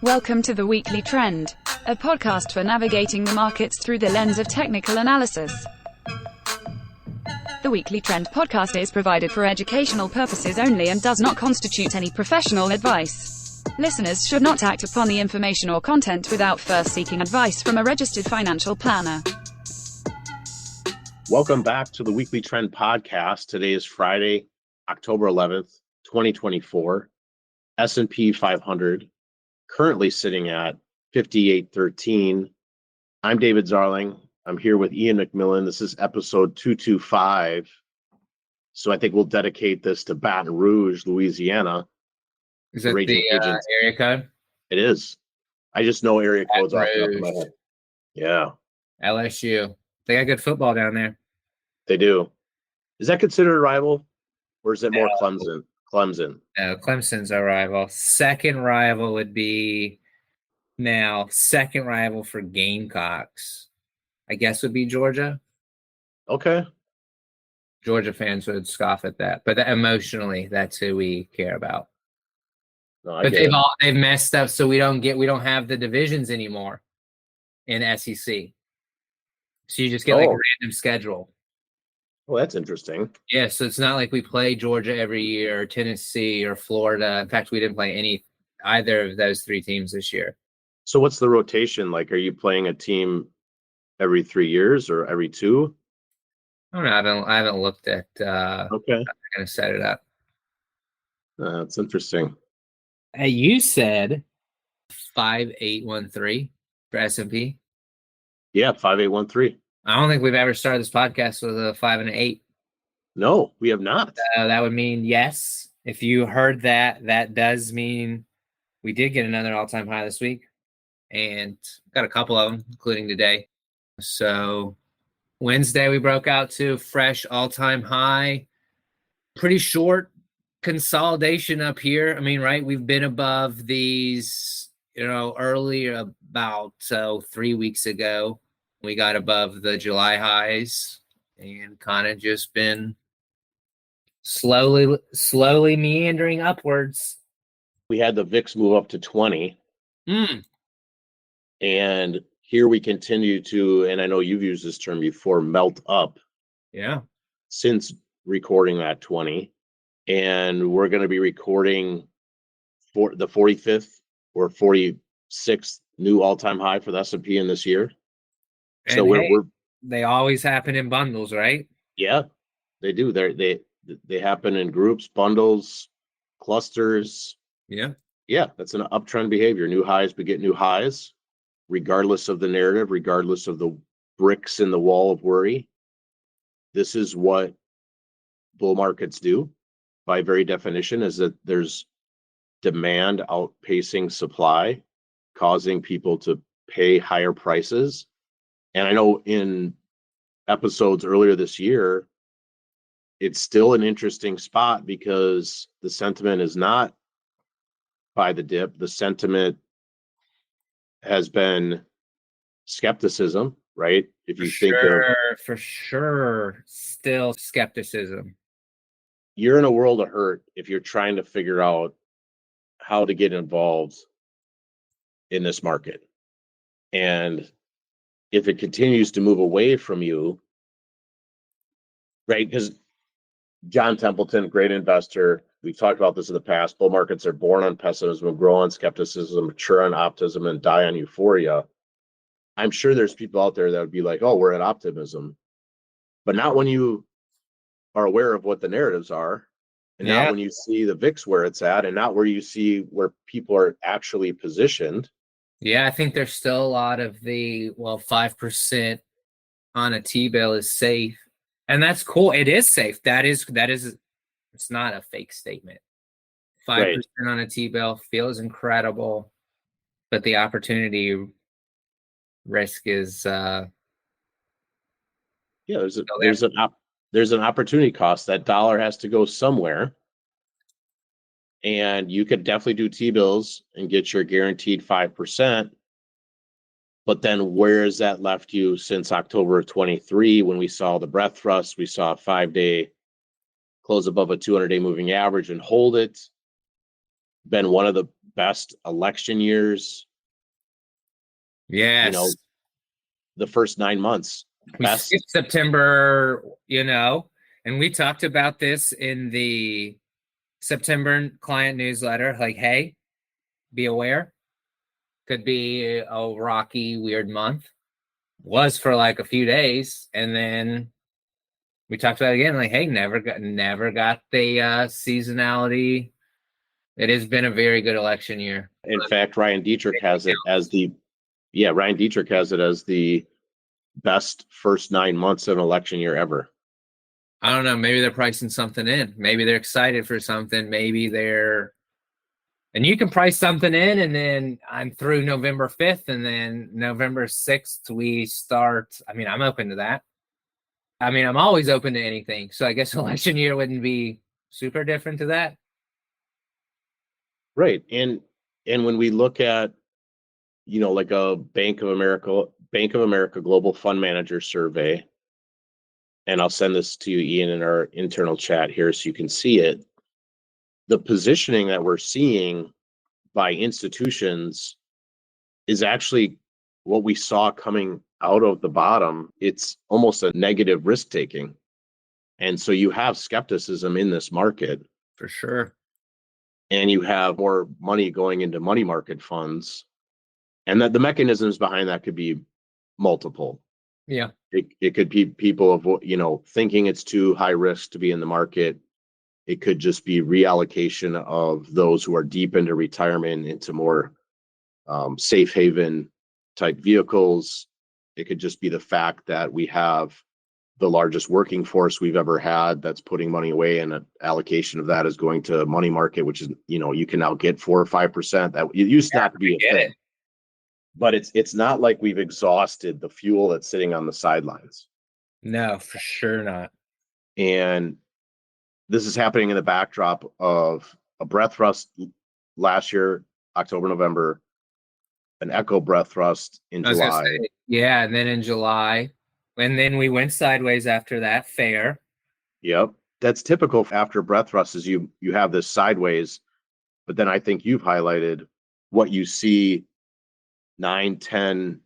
Welcome to the Weekly Trend, a podcast for navigating the markets through the lens of technical analysis. The Weekly Trend podcast is provided for educational purposes only and does not constitute any professional advice. Listeners should not act upon the information or content without first seeking advice from a registered financial planner. Welcome back to the Weekly Trend podcast. Today is Friday, October 11th, 2024. S&P 500 currently sitting at 5813. I'm David Zarling. I'm here with Ian McMillan. This is episode 225. So I think we'll dedicate this to Baton Rouge, Louisiana. Is that the area code? It is. I just know area codes off the top of my head. Yeah. LSU. They got good football down there. They do. Is that considered a rival? Or is it more Clemson? Clemson. No, Clemson's our rival. Second rival for Gamecocks, I guess, would be Georgia. Okay. Georgia fans would scoff at that, but emotionally, that's who we care about. No, but they've messed up, so we don't have the divisions anymore in SEC. So you just get like a random schedule. Well, that's interesting. Yeah, so it's not like we play Georgia every year, or Tennessee, or Florida. In fact, we didn't play either of those three teams this year. So what's the rotation like? Are you playing a team every 3 years or every two? I don't know. I haven't looked at. Okay. I'm going to set it up. That's interesting. Hey, you said 5813 for S&P. Yeah, 5813. I don't think we've ever started this podcast with a 5 and an 8. No, we have not. That would mean yes. If you heard that, that does mean we did get another all-time high this week, and got a couple of them, including today. So Wednesday we broke out to fresh all-time high. Pretty short consolidation up here. I mean, right? We've been above these, earlier about 3 weeks ago. We got above the July highs and kind of just been slowly meandering upwards. We had the VIX move up to 20. And here we continue to, and I know you've used this term before, melt up. Yeah. Since recording that 20. And we're going to be recording for the 45th or 46th new all-time high for the S&P in this year. And so they always happen in bundles, right? Yeah, they do. They happen in groups, bundles, clusters. Yeah. Yeah, that's an uptrend behavior. New highs beget new highs, regardless of the narrative, regardless of the bricks in the wall of worry. This is what bull markets do by very definition, is that there's demand outpacing supply, causing people to pay higher prices. And I know in episodes earlier this year, it's still an interesting spot because the sentiment is not by the dip. The sentiment has been skepticism, right? If you think for sure, still skepticism. You're in a world of hurt if you're trying to figure out how to get involved in this market. And if it continues to move away from you, right? Because John Templeton, great investor, we've talked about this in the past, bull markets are born on pessimism, grow on skepticism, mature on optimism, and die on euphoria. I'm sure there's people out there that would be like, oh, we're at optimism. But not when you are aware of what the narratives are, and not when you see the VIX where it's at, and not where you see where people are actually positioned. Yeah, I think there's still a lot of 5% on a T-bill is safe. And that's cool. It is safe. That is, it's not a fake statement. 5% on a T-bill feels incredible, but the opportunity risk is there's an opportunity cost. That dollar has to go somewhere. And you could definitely do T-bills and get your guaranteed 5%. But then where has that left you since October of 23 when we saw the breath thrust, we saw a 5-day close above a 200-day moving average and hold it. Been one of the best election years, Yes. the first 9 months. We skipped September, and we talked about this in the September client newsletter. Like, hey, be aware. Could be a rocky, weird month. Was for like a few days, and then we talked about it again. Like, hey, never got the seasonality. It has been a very good election year. In fact, Ryan Dietrich has it as the best first 9 months of an election year ever. I don't know. Maybe they're pricing something in. Maybe they're excited for something. And you can price something in, and then I'm through November 5th, and then November 6th, we start. I mean, I'm open to that. I mean, I'm always open to anything. So I guess election year wouldn't be super different to that. Right. And when we look at, like a Bank of America Global Fund Manager survey, and I'll send this to you, Ian, in our internal chat here so you can see it. The positioning that we're seeing by institutions is actually what we saw coming out of the bottom. It's almost a negative risk taking. And so you have skepticism in this market. For sure. And you have more money going into money market funds. And that the mechanisms behind that could be multiple. Yeah. It could be people thinking it's too high risk to be in the market. It could just be reallocation of those who are deep into retirement into more safe haven type vehicles. It could just be the fact that we have the largest working force we've ever had that's putting money away, and an allocation of that is going to money market, which is, you can now get 4 or 5%. That it used not to be a thing. But it's not like we've exhausted the fuel that's sitting on the sidelines. No, for sure not. And this is happening in the backdrop of a breath thrust last year, October, November, an echo breath thrust in July. Yeah, and then in July. And then we went sideways after that. Fair. Yep. That's typical after breath thrust is you have this sideways, but then I think you've highlighted what you see 9 to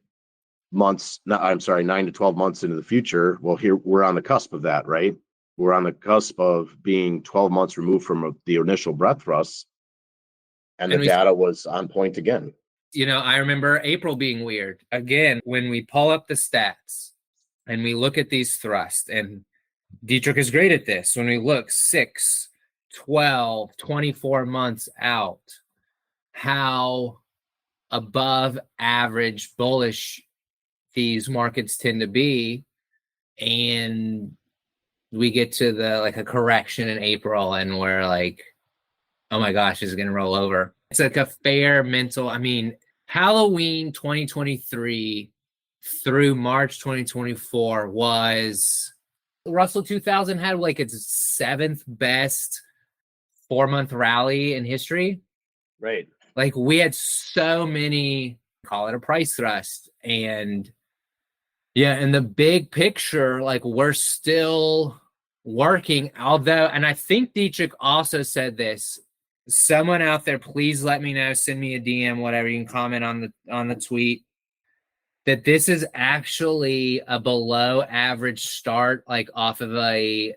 12 months into the future. Well, here we're on the cusp of that, right? We're on the cusp of being 12 months removed from the initial breath thrusts, and the data was on point again. I remember April being weird. Again, when we pull up the stats and we look at these thrusts, and Dietrich is great at this, when we look 6, 12, 24 months out, how above average bullish these markets tend to be. And we get to a correction in April, and we're like, oh my gosh, is it going to roll over? It's like a fair mental. I mean, Halloween 2023 through March 2024 was Russell 2000 had like its 7th best 4-month rally in history. Right. Like we had so many, call it a price thrust. And yeah, in the big picture, like we're still working, although, and I think Dietrich also said this. Someone out there, please let me know, send me a DM, whatever, you can comment on the tweet, that this is actually a below average start, like off of a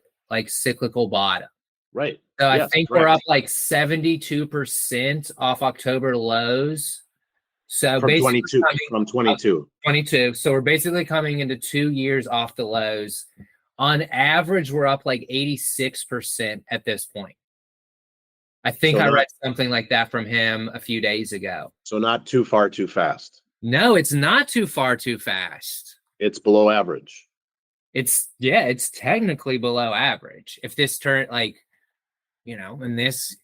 cyclical bottom. Right. So I think we're up like 72% off October lows. So from basically 22. So we're basically coming into 2 years off the lows. On average, we're up like 86% at this point. I think I read something like that from him a few days ago. So not too far too fast. No, it's not too far too fast. It's below average. It's technically below average. If this turn and this,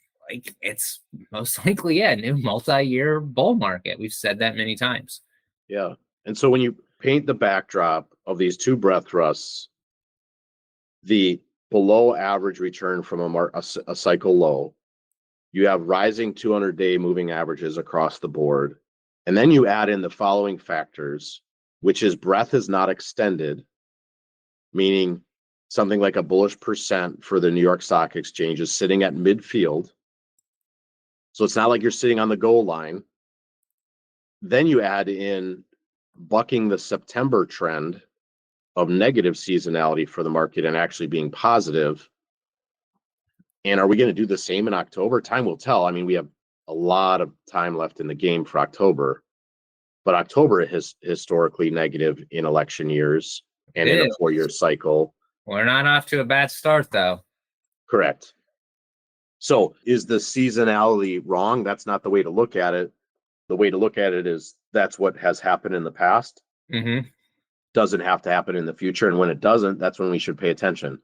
it's most likely, a new multi-year bull market. We've said that many times. Yeah. And so when you paint the backdrop of these two breath thrusts, the below average return from a cycle low, you have rising 200-day moving averages across the board. And then you add in the following factors, which is breadth is not extended, meaning something like a bullish percent for the New York Stock Exchange is sitting at midfield. So it's not like you're sitting on the goal line. Then you add in bucking the September trend of negative seasonality for the market and actually being positive. And are we going to do the same in October? Time will tell. I mean, we have a lot of time left in the game for October, but October is historically negative in election years and in a 4-year cycle. We're not off to a bad start, though. Correct. So is the seasonality wrong? That's not the way to look at it. The way to look at it is that's what has happened in the past. Mm-hmm. Doesn't have to happen in the future. And when it doesn't, that's when we should pay attention.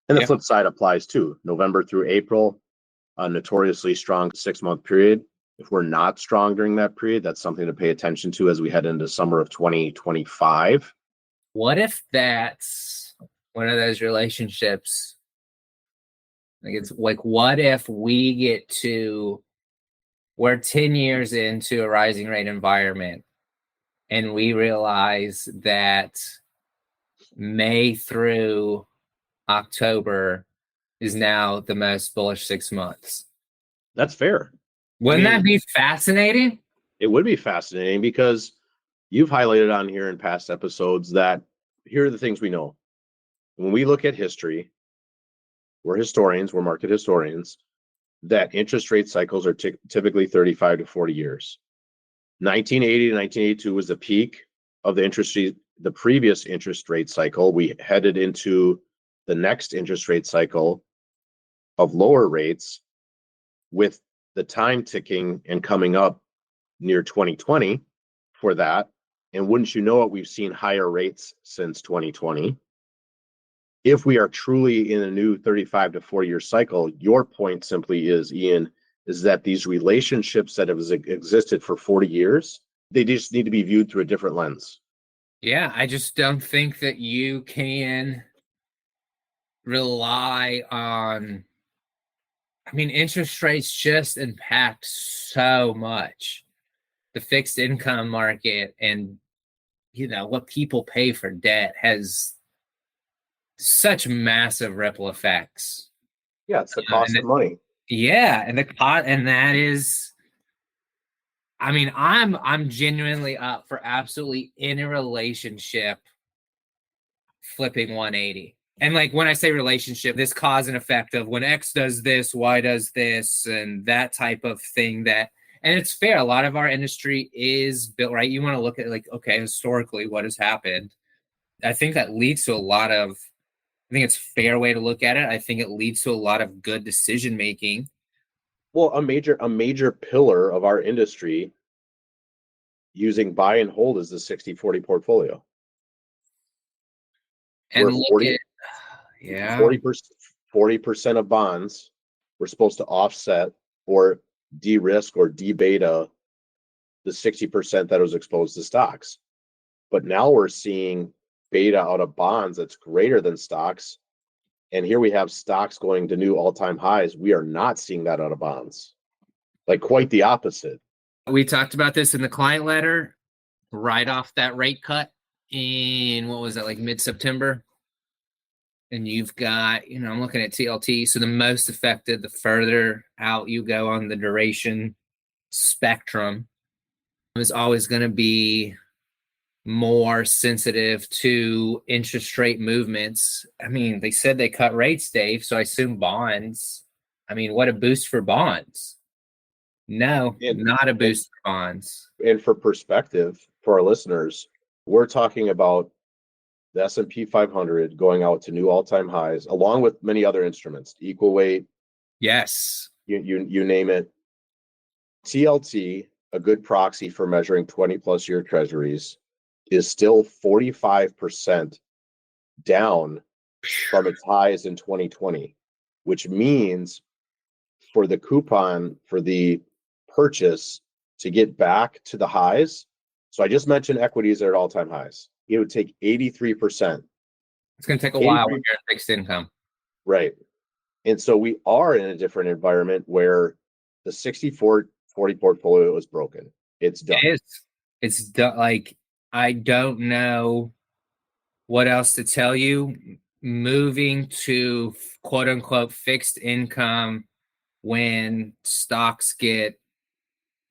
And the flip side applies too. November through April, a notoriously strong 6-month period. If we're not strong during that period, that's something to pay attention to as we head into summer of 2025. What if that's one of those relationships? Like, it's like, what if we're 10 years into a rising rate environment and we realize that May through October is now the most bullish 6 months? That's fair. Wouldn't that be fascinating? It would be fascinating because you've highlighted on here in past episodes that here are the things we know. When we look at history, we're historians, we're market historians, that interest rate cycles are typically 35 to 40 years. 1980 to 1982 was the peak of the previous interest rate cycle. We headed into the next interest rate cycle of lower rates with the time ticking and coming up near 2020 for that. And wouldn't you know it, we've seen higher rates since 2020. If we are truly in a new 35 to 40-year cycle, your point simply is, Ian, is that these relationships that have existed for 40 years, they just need to be viewed through a different lens. Yeah, I just don't think that you can rely on, I mean, interest rates just impact so much the fixed income market, and what people pay for debt has such massive ripple effects. Yeah, it's the cost of money. Yeah, and that is, I mean, I'm genuinely up for absolutely any relationship flipping 180. And like when I say relationship, this cause and effect of when X does this, Y does this, and that type of thing. And it's fair. A lot of our industry is built, right? You want to look at like, okay, historically, what has happened? I think that leads to I think it's a fair way to look at it. I think it leads to a lot of good decision making. Well, a major pillar of our industry using buy and hold is the 60-40 portfolio. And look at 40% of bonds we're supposed to offset or de-risk or de-beta the 60% that was exposed to stocks. But now we're seeing beta out of bonds that's greater than stocks. And here we have stocks going to new all-time highs. We are not seeing that out of bonds. Like quite the opposite. We talked about this in the client letter right off that rate cut in, what was that, like mid-September? And you've got, I'm looking at TLT. So the most affected, the further out you go on the duration spectrum, is always going to be more sensitive to interest rate movements. I mean, they said they cut rates, Dave, so I assume bonds. I mean, what a boost for bonds. No, not a boost for bonds. And for perspective, for our listeners, we're talking about the S&P 500 going out to new all-time highs, along with many other instruments, equal weight. Yes. You name it. TLT, a good proxy for measuring 20-plus year treasuries, is still 45% down from its highs in 2020, which means for the coupon for the purchase to get back to the highs. So I just mentioned equities are at all-time highs. It would take 83%. It's going to take a while when you're in fixed income. Right. And so we are in a different environment where the 64-40 portfolio is broken. It's done. It's done. Like, I don't know what else to tell you. Moving to quote unquote fixed income when stocks get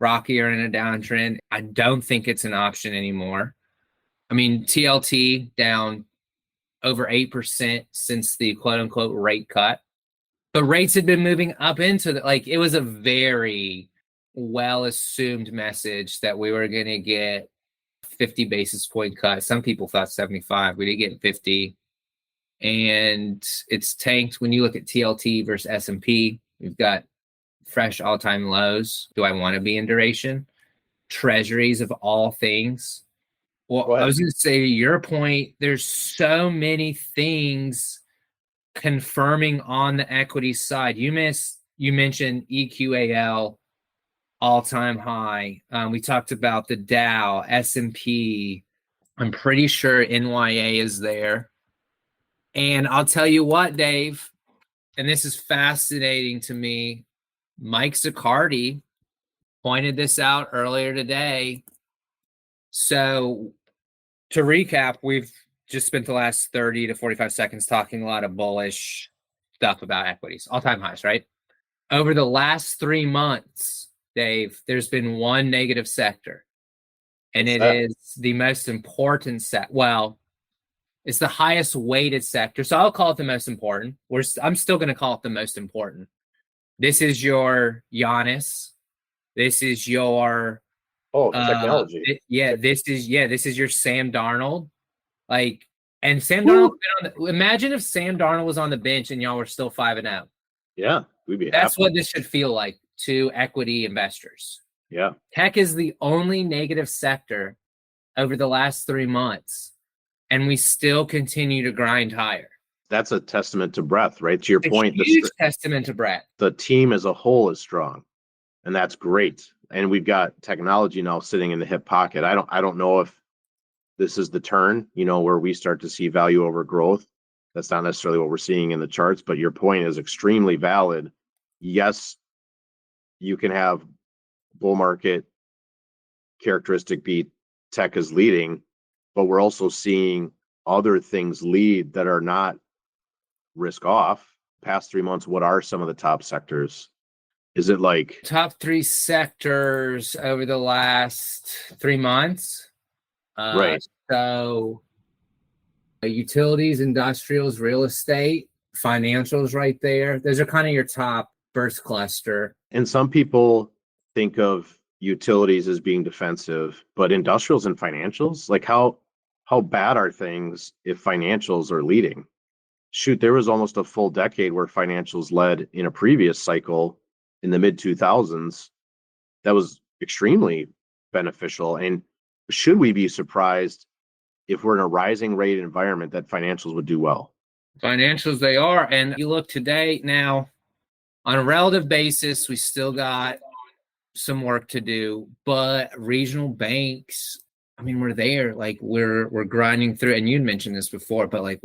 rockier in a downtrend. I don't think it's an option anymore. I mean, TLT down over 8% since the quote unquote rate cut. But rates had been moving up into it was a very well assumed message that we were going to get 50 basis point cut. Some people thought 75. We did get 50. And it's tanked when you look at TLT versus S&P. We've got fresh all-time lows. Do I want to be in duration? Treasuries of all things. Well, I was going to say, to your point, there's so many things confirming on the equity side. You mentioned EQAL all-time high. We talked about the Dow, S&P. I'm pretty sure NYA is there. And I'll tell you what, Dave, and this is fascinating to me, Mike Zaccardi pointed this out earlier today. So to recap, we've just spent the last 30 to 45 seconds talking a lot of bullish stuff about equities, all-time highs, right? Over the last 3 months, Dave, there's been one negative sector, and it is the most important set. Well, it's the highest weighted sector, so I'll call it the most important. I'm still going to call it the most important. This is your Giannis. This is your technology. This is your Sam Darnold. And Sam Darnold. Imagine if Sam Darnold was on the bench and y'all were still 5-0. Yeah, we'd be. That's what this should feel like to equity investors. Yeah, tech is the only negative sector over the last 3 months, and we still continue to grind higher. That's a testament to breadth, right? To your point, huge testament to breadth. The team as a whole is strong, and that's great. And we've got technology now sitting in the hip pocket. I don't know if this is the turn, where we start to see value over growth. That's not necessarily what we're seeing in the charts, but your point is extremely valid. Yes, you can have bull market characteristic be tech is leading, but we're also seeing other things lead that are not risk off. Past 3 months, what are some of the top sectors? Is it like top 3 sectors over the last 3 months? Right. So utilities, industrials, real estate, financials right there. Those are kind of your top first cluster. And some people think of utilities as being defensive, but industrials and financials, like how bad are things if financials are leading? Shoot, there was almost a full decade where financials led in a previous cycle in the mid 2000s. That was extremely beneficial. And should we be surprised if we're in a rising rate environment that financials would do well? Financials, they are. And you look today now, on a relative basis, we still got some work to do, but regional banks, I mean, we're there. We're grinding through, and you'd mentioned this before, but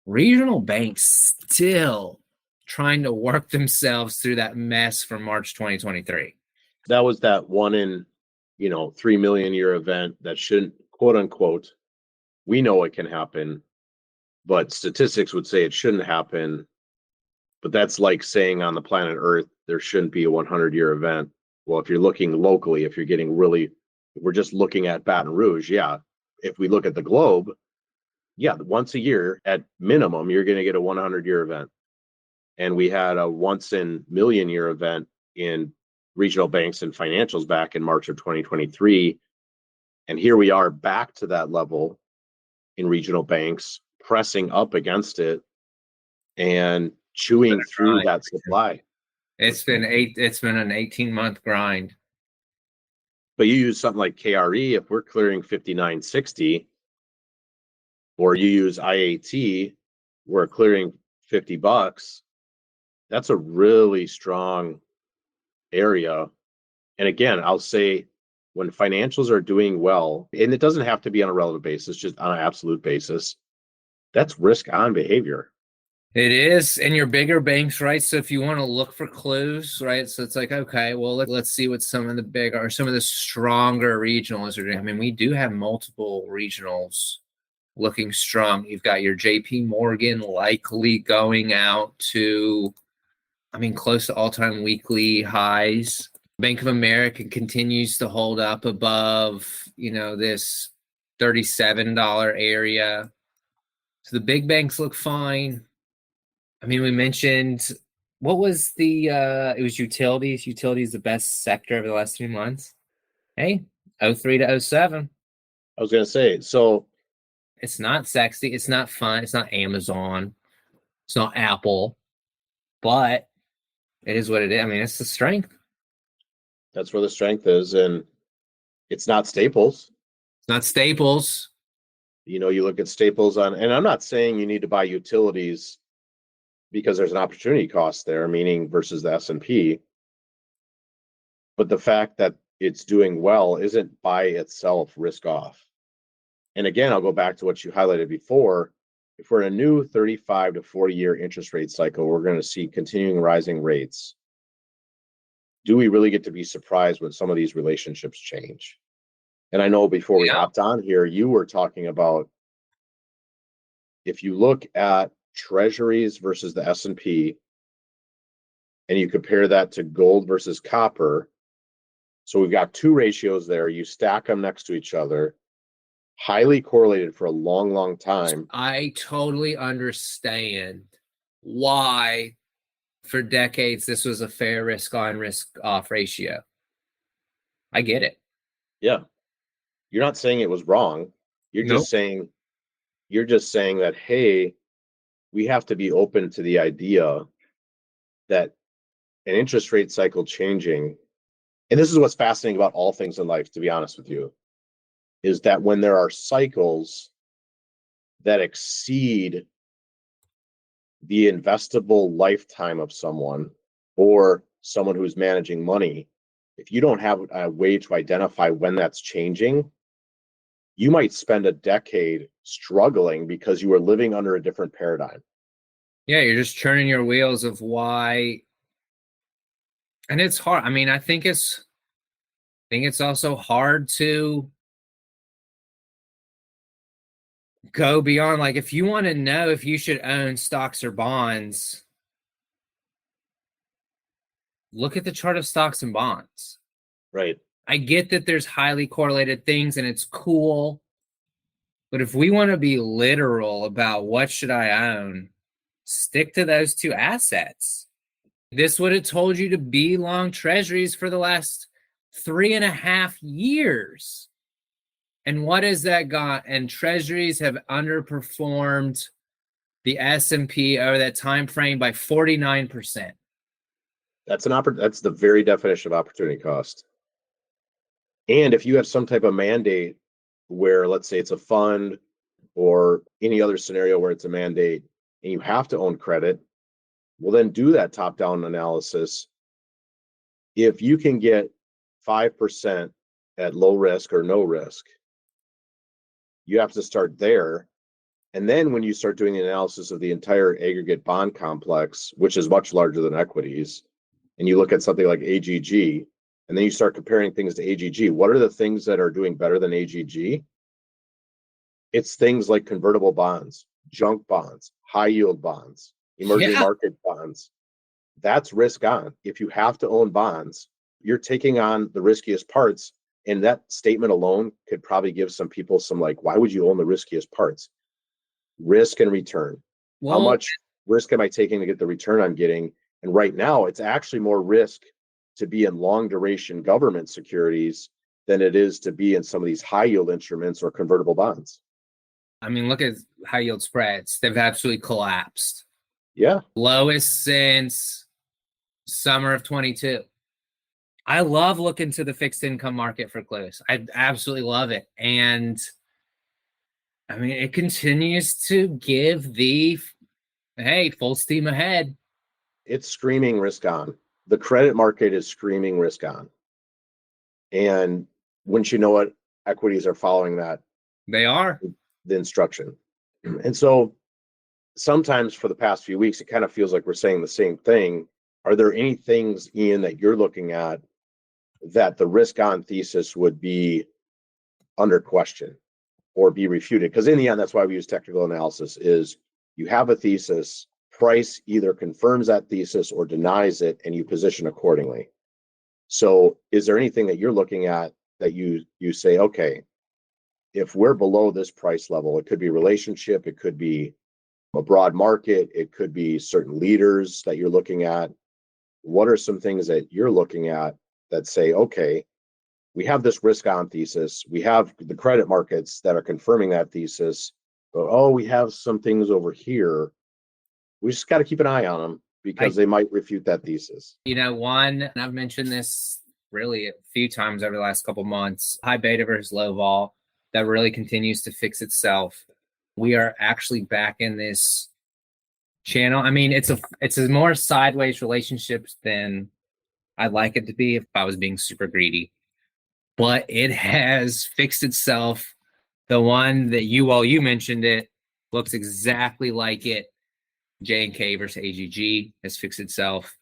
regional banks still trying to work themselves through that mess from March 2023. That was that 1 in 3 million year event that shouldn't, quote unquote, we know it can happen, but statistics would say it shouldn't happen. But that's like saying on the planet Earth, there shouldn't be a 100-year event. Well, if you're looking locally, if we're just looking at Baton Rouge, yeah. If we look at the globe, yeah, once a year at minimum, you're going to get a 100-year event. And we had a once in million year event in regional banks and financials back in March of 2023. And here we are back to that level in regional banks, pressing up against it and chewing through that supply. It's been an 18-month grind. But you use something like KRE, if we're clearing 59.60, or you use IAT, we're clearing $50. That's a really strong area. And again, I'll say when financials are doing well, and it doesn't have to be on a relative basis, just on an absolute basis, that's risk on behavior. It is. And your bigger banks, right? So if you want to look for clues, right? So it's like, okay, well, let's see what some of the stronger regionals are doing. I mean, we do have multiple regionals looking strong. You've got your JP Morgan likely going out to I mean, close to all-time weekly highs. Bank of America continues to hold up above, this $37 area. So the big banks look fine. I mean, we mentioned, what was it was utilities. Utilities the best sector over the last 3 months. Hey, 03 to 07. I was going to say, so It's not sexy. It's not fun. It's not Amazon. It's not Apple. But it is what it is. I mean, it's the strength. that's where the strength is. And it's not Staples. It's not Staples. You look at Staples and I'm not saying you need to buy utilities because there's an opportunity cost there, meaning versus the S&P. But the fact that it's doing well isn't by itself risk off. And again, I'll go back to what you highlighted before. If we're in a new 35 to 40-year interest rate cycle, we're going to see continuing rising rates. Do we really get to be surprised when some of these relationships change? And I know before we hopped on here, you were talking about if you look at Treasuries versus the S&P and you compare that to gold versus copper, so we've got two ratios there. You stack them next to each other, highly correlated for a long, long time. I totally understand why for decades this was a fair risk on, risk off ratio. I get it. Yeah. You're not saying it was wrong. You're Nope. just saying that, hey, we have to be open to the idea that an interest rate cycle changing, and this is what's fascinating about all things in life, to be honest with you, is that when there are cycles that exceed the investable lifetime of someone or someone who's managing money, if you don't have a way to identify when that's changing, you might spend a decade struggling because you are living under a different paradigm. Yeah, you're just churning your wheels of why. And it's hard. I mean, I think it's also hard to go beyond, like, if you want to know if you should own stocks or bonds, look at the chart of stocks and bonds. Right. I get that there's highly correlated things and it's cool, but if we want to be literal about what should I own, stick to those two assets. This would have told you to be long treasuries for the last 3.5 years. And what has that got? And treasuries have underperformed the S&P over that time frame by 49%. That's the very definition of opportunity cost. And if you have some type of mandate where, let's say it's a fund or any other scenario where it's a mandate and you have to own credit, well, then do that top-down analysis. If you can get 5% at low risk or no risk, you have to start there. And then when you start doing the analysis of the entire aggregate bond complex, which is much larger than equities, and you look at something like AGG, and then you start comparing things to AGG, what are the things that are doing better than AGG? It's things like convertible bonds, junk bonds, high yield bonds, emerging market bonds. That's risk on. If you have to own bonds, you're taking on the riskiest parts. And that statement alone could probably give some people some, like, why would you own the riskiest parts? Risk and return. How much risk am I taking to get the return I'm getting? And right now, it's actually more risk to be in long duration government securities than it is to be in some of these high yield instruments or convertible bonds. I mean, look at high yield spreads. They've absolutely collapsed. Yeah. Lowest since summer of 22. I love looking to the fixed income market for clues. I absolutely love it. And I mean, it continues to give hey, full steam ahead. It's screaming risk on. The credit market is screaming risk on. And wouldn't you know what, equities are following that. They are. The instruction. And so sometimes for the past few weeks, it kind of feels like we're saying the same thing. Are there any things, Ian, that you're looking at that the risk on thesis would be under question or be refuted? Because in the end, that's why we use technical analysis, is you have a thesis, price either confirms that thesis or denies it, and you position accordingly. So is there anything that you're looking at that you say, okay, if we're below this price level, it could be relationship, it could be a broad market, it could be certain leaders that you're looking at. What are some things that you're looking at that say, okay, we have this risk on thesis, we have the credit markets that are confirming that thesis, but oh, we have some things over here. We just got to keep an eye on them because they might refute that thesis. One, and I've mentioned this really a few times over the last couple months, high beta versus low vol, that really continues to fix itself. We are actually back in this channel. I mean, it's a more sideways relationship than I'd like it to be if I was being super greedy. But it has fixed itself. The one that you mentioned it looks exactly like it. J&K versus AGG has fixed itself.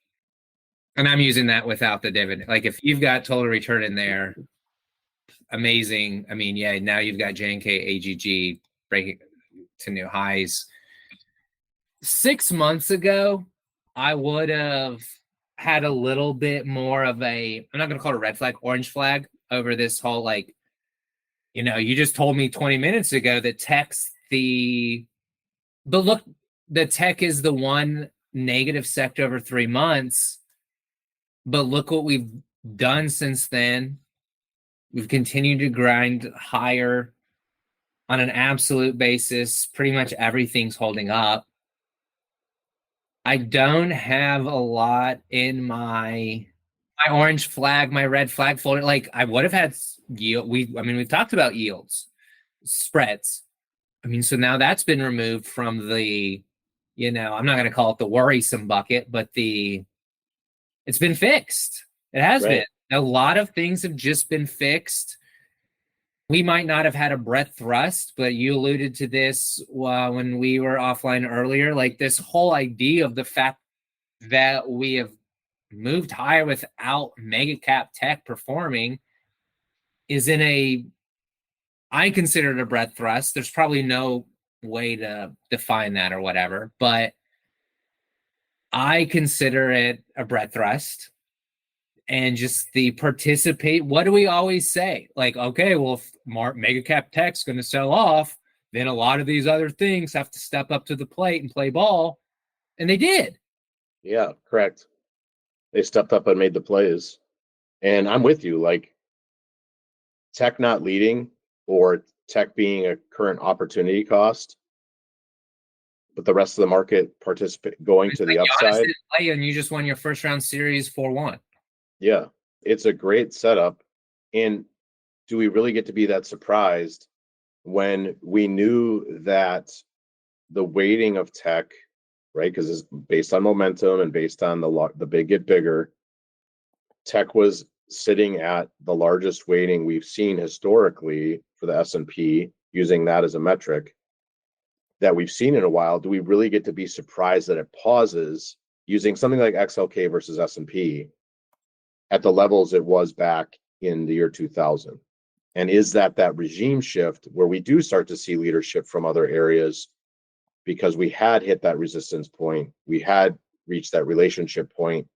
And I'm using that without the dividend. Like if you've got total return in there, amazing. I mean, yeah, now you've got J&K, AGG breaking to new highs. 6 months ago, I would have had a little bit more of I'm not going to call it a red flag, orange flag over this whole, like, you just told me 20 minutes ago that the tech is the one negative sector over 3 months. But look what we've done since then. We've continued to grind higher on an absolute basis. Pretty much everything's holding up. I don't have a lot in my orange flag, my red flag folder. Like I would have had yield. We've talked about yields, spreads. I mean, so now that's been removed from the, I'm not going to call it the worrisome bucket, but it's been fixed. It has been. A lot of things have just been fixed. We might not have had a breadth thrust, but you alluded to this when we were offline earlier, like this whole idea of the fact that we have moved higher without mega cap tech performing is I consider it a breadth thrust. There's probably no way to define that or whatever, but I consider it a breadth thrust. And just the participate. What do we always say? Like, okay, well, if mega cap tech's going to sell off, then a lot of these other things have to step up to the plate and play ball. And they did. Yeah, correct. They stepped up and made the plays. And I'm with you. Like, tech not leading or tech being a current opportunity cost, but the rest of the market going to the upside. And you just won your first round series 4-1. Yeah, it's a great setup. And do we really get to be that surprised when we knew that the weighting of tech, right? Because it's based on momentum and based on the big get bigger. Tech was sitting at the largest weighting we've seen historically for the S&P, using that as a metric that we've seen in a while. Do we really get to be surprised that it pauses using something like XLK versus S&P at the levels it was back in the year 2000? And is that regime shift where we do start to see leadership from other areas because we had hit that resistance point, we had reached that relationship point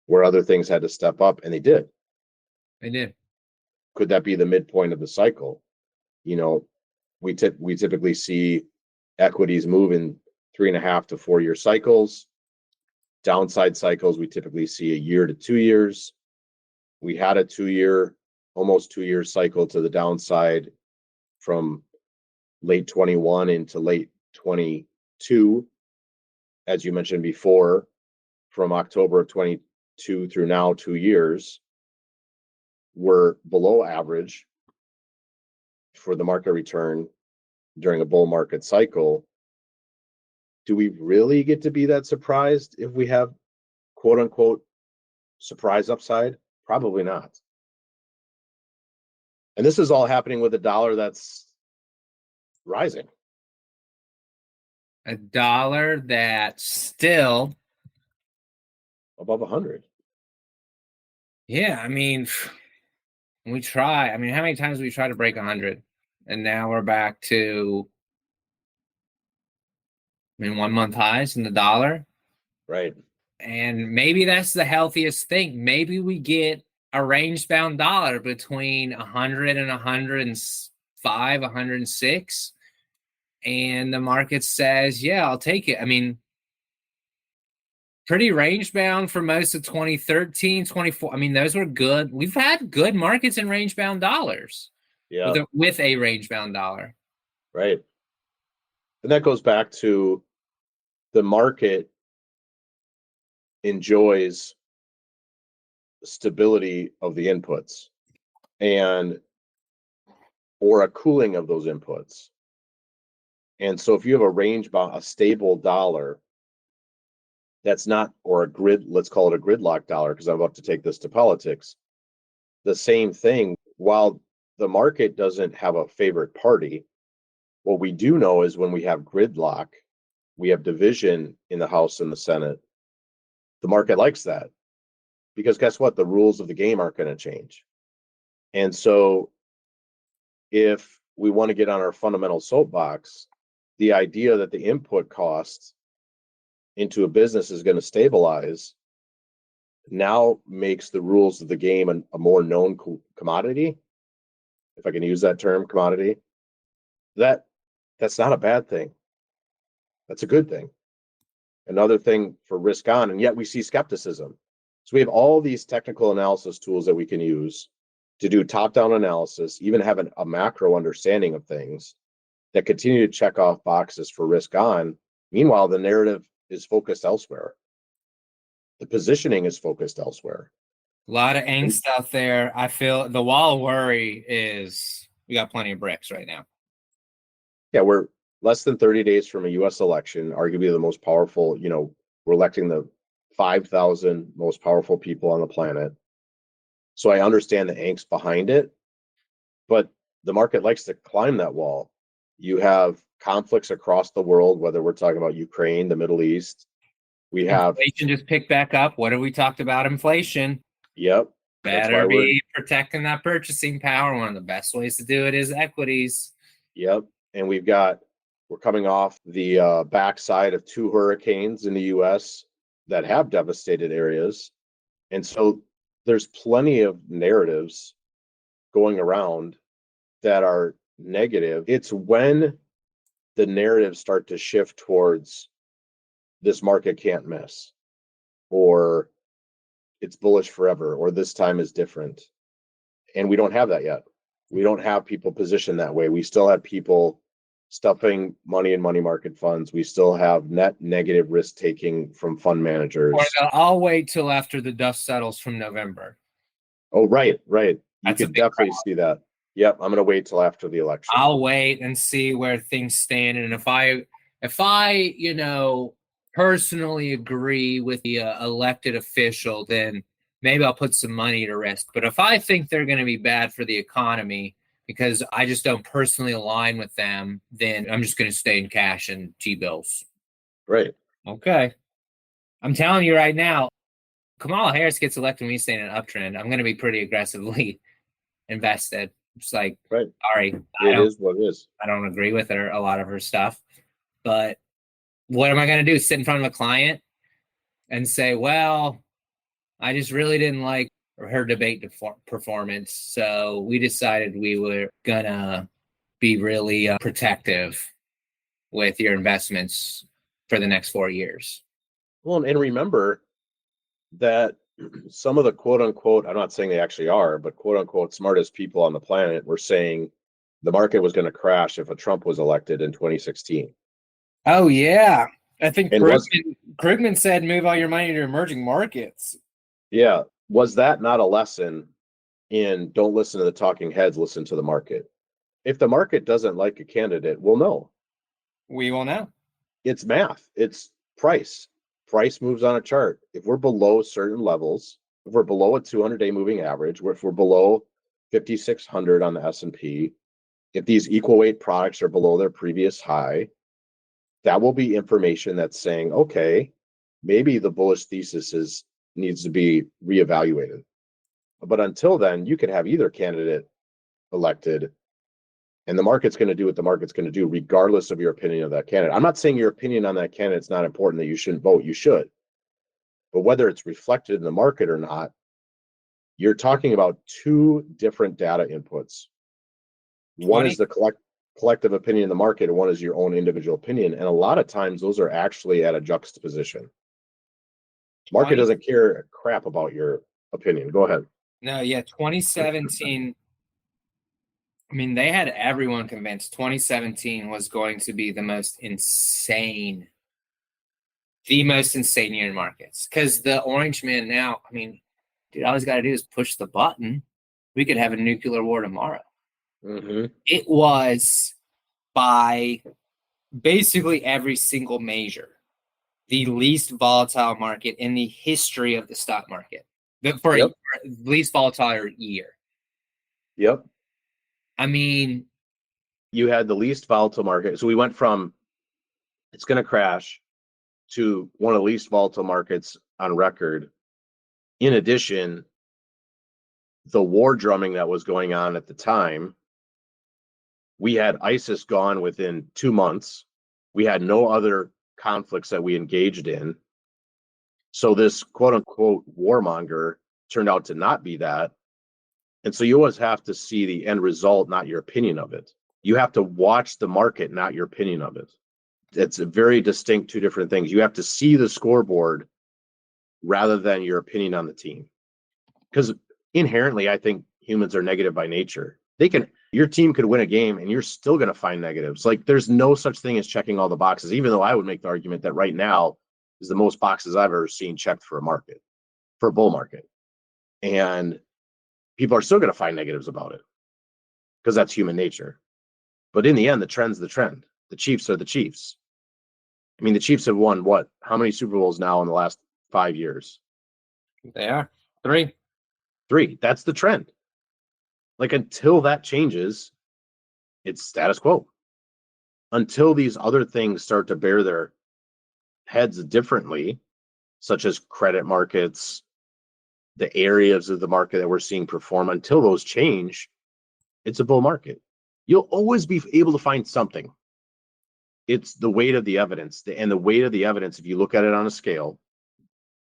where other things had to step up, and they did. They did. Could that be the midpoint of the cycle? We typically see equities move in 3.5 to 4 year cycles. Downside cycles, we typically see 1 year to 2 years. We had a almost 2 year cycle to the downside from late 21 into late 22. As you mentioned before, from October of 22 through now, 2 years, we're below average for the market return during a bull market cycle. Do we really get to be that surprised if we have quote unquote surprise upside? Probably not. And this is all happening with a dollar that's rising. A dollar that's still above 100. Yeah, I mean, we try. I mean, how many times we try to break 100, and now we're back to I mean, 1 month highs in the dollar. Right. And maybe that's the healthiest thing. Maybe we get a range bound dollar between 100 and 105, 106. And the market says, yeah, I'll take it. I mean, pretty range bound for most of 2013, 24. I mean, those were good. We've had good markets in range bound dollars Yeah. with a range bound dollar. Right. And that goes back to the market enjoys stability of the inputs and or a cooling of those inputs. And so if you have a range bound, a stable dollar that's not, or a grid, let's call it a gridlock dollar, because I'm about to take this to politics. The same thing, while the market doesn't have a favorite party, what we do know is when we have gridlock, we have division in the House and the Senate. The market likes that because guess what? The rules of the game aren't going to change. And so if we want to get on our fundamental soapbox, the idea that the input costs into a business is going to stabilize now makes the rules of the game a more known commodity, if I can use that term, commodity. That's not a bad thing. That's a good thing. Another thing for risk on, and yet we see skepticism. So we have all these technical analysis tools that we can use to do top-down analysis, even have a macro understanding of things that continue to check off boxes for risk on. Meanwhile, the narrative is focused elsewhere. The positioning is focused elsewhere. A lot of angst out there. I feel the wall of worry is we got plenty of bricks right now. Yeah, we're less than 30 days from a U.S. election, arguably the most powerful, we're electing the 5,000 most powerful people on the planet. So I understand the angst behind it, but the market likes to climb that wall. You have conflicts across the world, whether we're talking about Ukraine, the Middle East. We have inflation just picked back up. What have we talked about? Inflation. Yep. Better be protecting that purchasing power. One of the best ways to do it is equities. Yep. And we're coming off the backside of 2 hurricanes in the U.S. that have devastated areas. And so there's plenty of narratives going around that are negative. It's when the narratives start to shift towards this market can't miss, or it's bullish forever, or this time is different. And we don't have that yet. We don't have people positioned that way. We still have people stuffing money in money market funds. We still have net negative risk taking from fund managers. Or I'll wait till after the dust settles from November. Oh, right. You could definitely see that. Yep, I'm going to wait till after the election. I'll wait and see where things stand. And if I personally agree with the elected official, then maybe I'll put some money to risk. But if I think they're going to be bad for the economy because I just don't personally align with them, then I'm just going to stay in cash and T-bills. Right. Okay. I'm telling you right now, Kamala Harris gets elected and we stay in an uptrend. I'm going to be pretty aggressively invested. It's like, right. Sorry, it is what it is. I don't agree with her, a lot of her stuff, but what am I going to do? Sit in front of a client and say, well, I just really didn't like her debate performance. So we decided we were going to be really protective with your investments for the next 4 years. Well, and remember that some of the quote unquote, I'm not saying they actually are, but quote unquote smartest people on the planet were saying the market was going to crash if a Trump was elected in 2016. Oh, yeah. I think Krugman said move all your money to emerging markets. Yeah. Was that not a lesson in don't listen to the talking heads, listen to the market? If the market doesn't like a candidate, we'll know. We will know. It's math. It's price. Price moves on a chart. If we're below certain levels, if we're below a 200-day moving average, if we're below 5,600 on the S&P, if these equal weight products are below their previous high, that will be information that's saying, okay, maybe the bullish thesis needs to be reevaluated. But until then, you could have either candidate elected And the market's going to do what the market's going to do, regardless of your opinion of that candidate. I'm not saying your opinion on that candidate is not important, that you shouldn't vote. You should. But whether it's reflected in the market or not, you're talking about two different data inputs. One is the collective opinion in the market, and one is your own individual opinion. And a lot of times those are actually at a juxtaposition. Market doesn't care a crap about your opinion. Go ahead. No, yeah, 2017. I mean, they had everyone convinced 2017 was going to be the most insane year in markets. Because the orange man now, I mean, dude, all he's got to do is push the button. We could have a nuclear war tomorrow. Mm-hmm. It was, by basically every single measure, the least volatile market in the history of the stock market. For least volatile year. Yep. I mean, you had the least volatile market. So we went from it's going to crash to one of the least volatile markets on record. In addition, the war drumming that was going on at the time, we had ISIS gone within 2 months. We had no other conflicts that we engaged in. So this quote unquote warmonger turned out to not be that. And so you always have to see the end result, not your opinion of it. You have to watch the market, not your opinion of it. It's a very distinct two different things. You have to see the scoreboard rather than your opinion on the team. Because inherently, I think humans are negative by nature. Your team could win a game and you're still going to find negatives. Like there's no such thing as checking all the boxes, even though I would make the argument that right now is the most boxes I've ever seen checked for a bull market. And people are still going to find negatives about it because that's human nature. But in the end, the trend's the trend. The Chiefs are the Chiefs. I mean, the Chiefs have won what? How many Super Bowls now in the last 5 years? They are 3. That's the trend. Like until that changes, it's status quo. Until these other things start to bear their heads differently, such as credit markets, the areas of the market that we're seeing perform, until those change, it's a bull market. You'll always be able to find something. It's the weight of the evidence. And the weight of the evidence, if you look at it on a scale,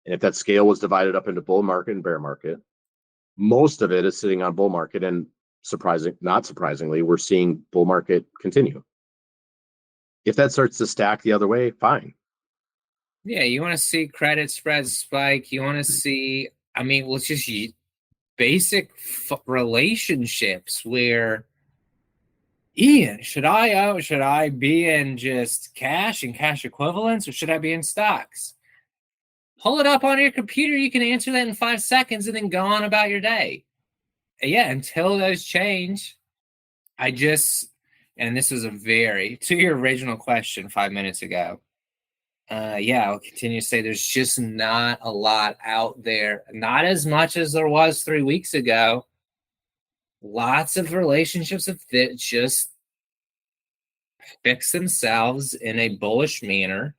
and if that scale was divided up into bull market and bear market, most of it is sitting on bull market. And not surprisingly, we're seeing bull market continue. If that starts to stack the other way, fine. Yeah, you want to see credit spreads spike. You want to see, I mean, let's just basic relationships where, Ian, should I be in just cash and cash equivalents, or should I be in stocks? Pull it up on your computer. You can answer that in 5 seconds and then go on about your day. Yeah, until those change, and this was to your original question 5 minutes ago. I'll continue to say there's just not a lot out there. Not as much as there was 3 weeks ago. Lots of relationships that just fix themselves in a bullish manner,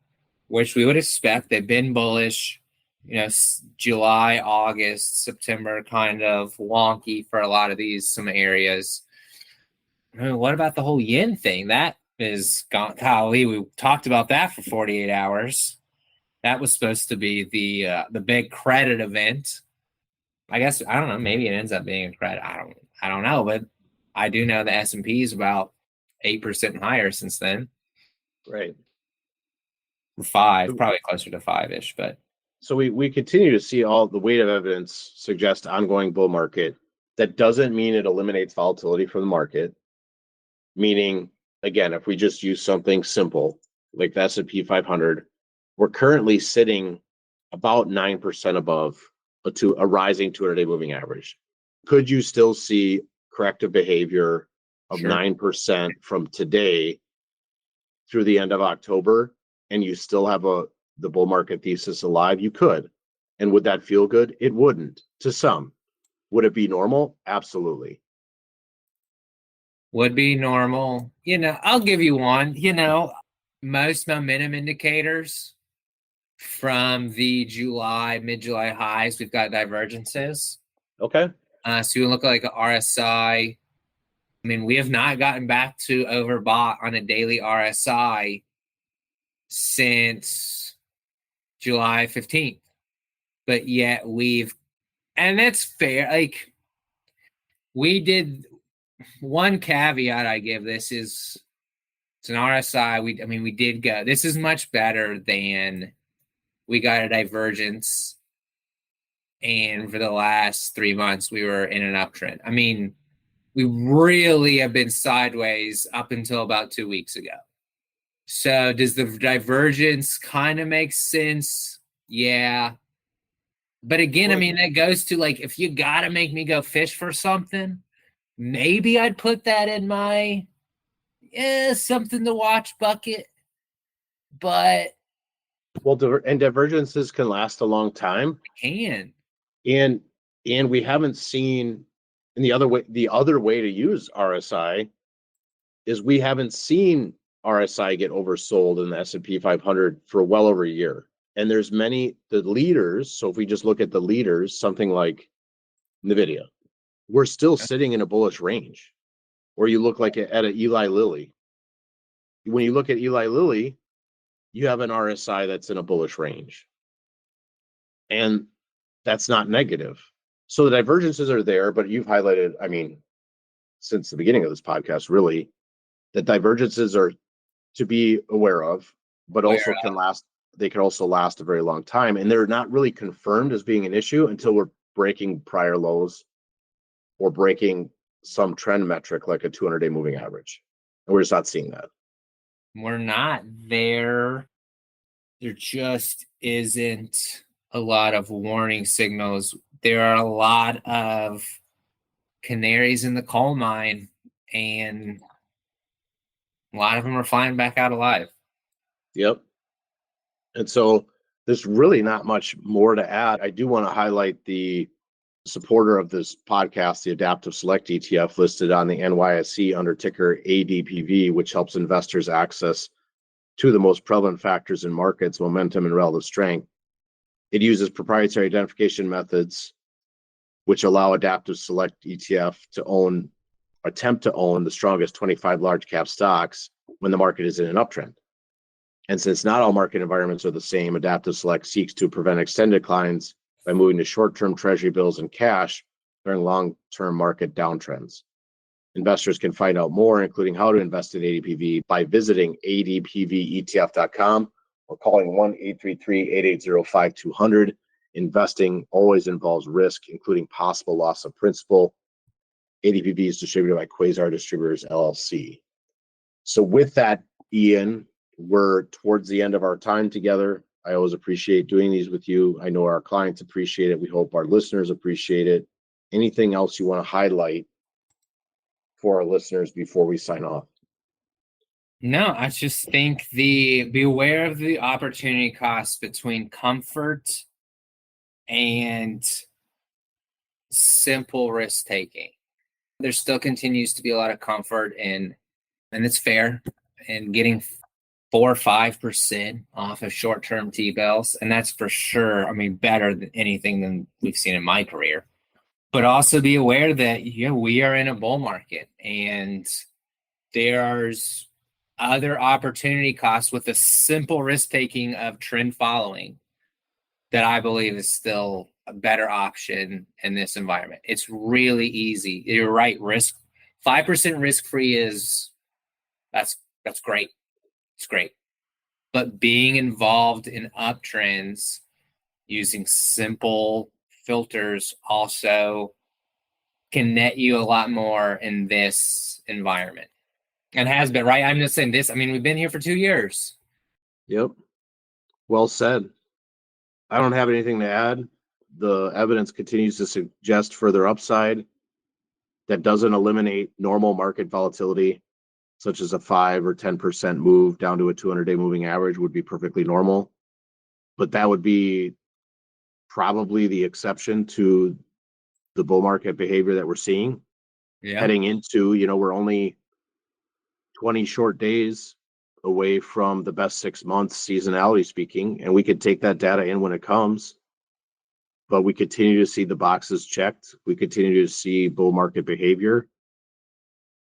which we would expect. They've been bullish, July, August, September, kind of wonky for a lot of some areas. I mean, what about the whole yen thing? That is gone. Golly, we talked about that for 48 hours. That was supposed to be the big credit event. I guess, I don't know, maybe it ends up being a credit. I don't know, but I do know the S&P is about 8% higher since then. Right. 5, probably closer to 5-ish, but. So we continue to see all the weight of evidence suggest ongoing bull market. That doesn't mean it eliminates volatility from the market. Meaning, again, if we just use something simple like the S&P 500, we're currently sitting about 9% above a rising 200-day moving average. Could you still see corrective behavior of 9% from today through the end of October, and you still have the bull market thesis alive? You could. And would that feel good? It wouldn't. To some. Would it be normal? Absolutely. Would be normal. I'll give you one. Most momentum indicators from the mid-July highs, we've got divergences. Okay. So you look like an RSI I mean, we have not gotten back to overbought on a daily RSI since July 15th. But yet and that's fair. Like, we did, one caveat I give this is it's an RSI. We did go. This is much better than we got a divergence. And for the last 3 months, we were in an uptrend. I mean, we really have been sideways up until about 2 weeks ago. So does the divergence kind of make sense? Yeah. But again, I mean, that goes to, like, if you got to make me go fish for something, maybe I'd put that in my something to watch bucket. But and divergences can last a long time. can. And we haven't seen, and the other way to use RSI is we haven't seen RSI get oversold in the S&P 500 for well over a year. And there's the leaders. So if we just look at the leaders, something like NVIDIA, we're still sitting in a bullish range. Or you look like at an Eli Lilly. When you look at Eli Lilly, you have an RSI that's in a bullish range. And that's not negative. So the divergences are there, but you've highlighted, I mean, since the beginning of this podcast, really, that divergences are to be aware of, but also they can also last a very long time. And they're not really confirmed as being an issue until we're breaking prior lows or breaking some trend metric like a 200-day moving average. And we're just not seeing that. We're not there. There just isn't a lot of warning signals. There are a lot of canaries in the coal mine, and a lot of them are flying back out alive. Yep. And so there's really not much more to add. I do want to highlight the supporter of this podcast, the Adaptive Select ETF, listed on the NYSE under ticker ADPV, which helps investors access two of the most prevalent factors in markets, momentum and relative strength. It uses proprietary identification methods, which allow Adaptive Select ETF to attempt to own the strongest 25 large cap stocks when the market is in an uptrend. And since not all market environments are the same, Adaptive Select seeks to prevent extended declines by moving to short-term treasury bills and cash during long-term market downtrends. Investors can find out more, including how to invest in ADPV, by visiting adpvetf.com or calling 1-833-880-5200. Investing always involves risk, including possible loss of principal. ADPV is distributed by Quasar Distributors, LLC. So with that, Ian, we're towards the end of our time together. I always appreciate doing these with you. I know our clients appreciate it. We hope our listeners appreciate it. Anything else you want to highlight for our listeners before we sign off? No, I just think beware of the opportunity cost between comfort and simple risk taking. There still continues to be a lot of comfort and it's fair in getting 4 or 5% off of short-term T-bills. And that's for sure, I mean, better than anything than we've seen in my career. But also be aware that, we are in a bull market and there's other opportunity costs with the simple risk-taking of trend following that I believe is still a better option in this environment. It's really easy. You're right. 5% risk-free that's great. It's great. But being involved in uptrends using simple filters also can net you a lot more in this environment. And has been, right? I'm just saying this. I mean, we've been here for 2 years. Yep. Well said. I don't have anything to add. The evidence continues to suggest further upside that doesn't eliminate normal market volatility, such as a 5 or 10% move down to a 200-day moving average would be perfectly normal. But that would be probably the exception to the bull market behavior that we're seeing. Heading into, we're only 20 short days away from the best 6 months, seasonality speaking, and we could take that data in when it comes. But we continue to see the boxes checked. We continue to see bull market behavior.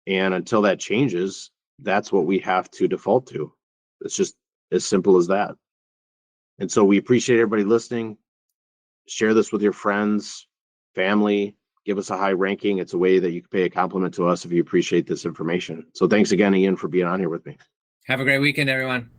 And until that changes, that's what we have to default to. It's just as simple as that. And so we appreciate everybody listening. Share this with your friends, family, give us a high ranking. It's a way that you can pay a compliment to us if you appreciate this information. So thanks again, Ian, for being on here with me. Have a great weekend, everyone.